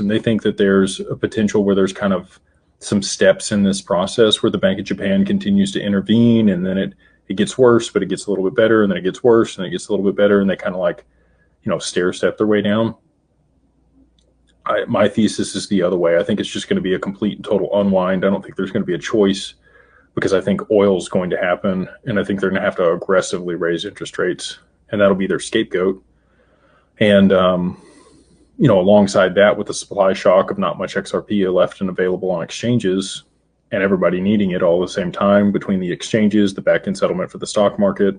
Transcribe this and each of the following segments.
And they think that there's a potential where there's kind of some steps in this process where the Bank of Japan continues to intervene, and then it gets worse, but it gets a little bit better, and then it gets worse, and it gets a little bit better, and they kind of like, stair step their way down. My thesis is the other way. I think it's just going to be a complete and total unwind. I don't think there's going to be a choice, because I think oil is going to happen, and I think they're going to have to aggressively raise interest rates, and that'll be their scapegoat. And alongside that, with the supply shock of not much XRP left and available on exchanges, and everybody needing it all at the same time, between the exchanges, the back-end settlement for the stock market,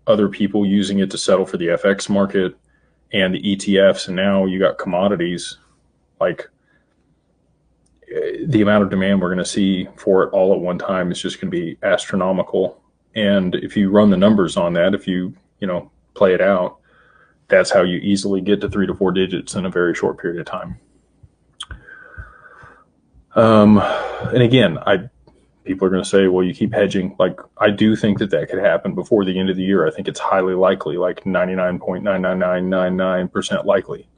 other people using it to settle for the FX market and the ETFs, and now you got commodities, like the amount of demand we're going to see for it all at one time is just going to be astronomical. And if you run the numbers on that, if you play it out, that's how you easily get to 3 to 4 digits in a very short period of time. And again, people are going to say, well, you keep hedging. Like, I do think that could happen before the end of the year. I think it's highly likely, like 99.99999% likely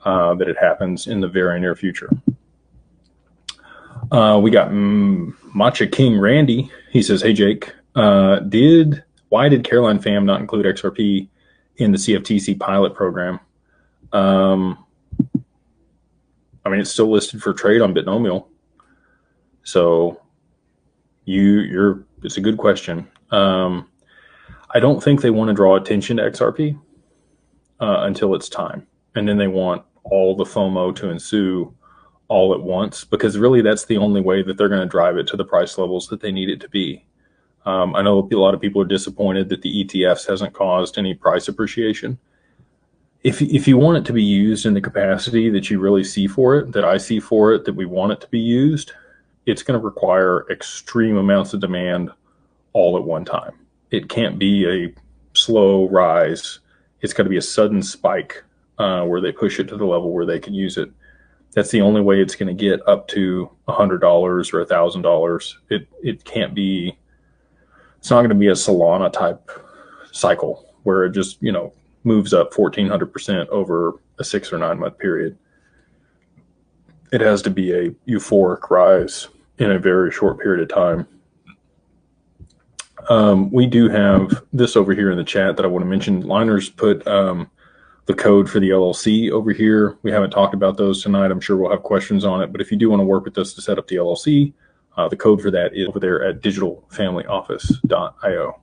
that it happens in the very near future. We got Matcha King Randy. He says, hey, Jake, why did Caroline Pham not include XRP in the CFTC pilot program? It's still listed for trade on Bitnomial. So it's a good question. I don't think they want to draw attention to XRP until it's time. And then they want all the FOMO to ensue all at once, because really that's the only way that they're going to drive it to the price levels that they need it to be. I know a lot of people are disappointed that the ETFs hasn't caused any price appreciation. If you want it to be used in the capacity that you really see for it, that I see for it, that we want it to be used, it's going to require extreme amounts of demand all at one time. It can't be a slow rise. It's got to be a sudden spike where they push it to the level where they can use it. That's the only way it's going to get up to $100 or $1,000. It can't be. It's not going to be a Solana type cycle where it just, moves up 1,400% over a 6 or 9 month period. It has to be a euphoric rise in a very short period of time. We do have this over here in the chat that I want to mention. Liners put the code for the LLC over here. We haven't talked about those tonight. I'm sure we'll have questions on it, but if you do want to work with us to set up the LLC, the code for that is over there at digitalfamilyoffice.io.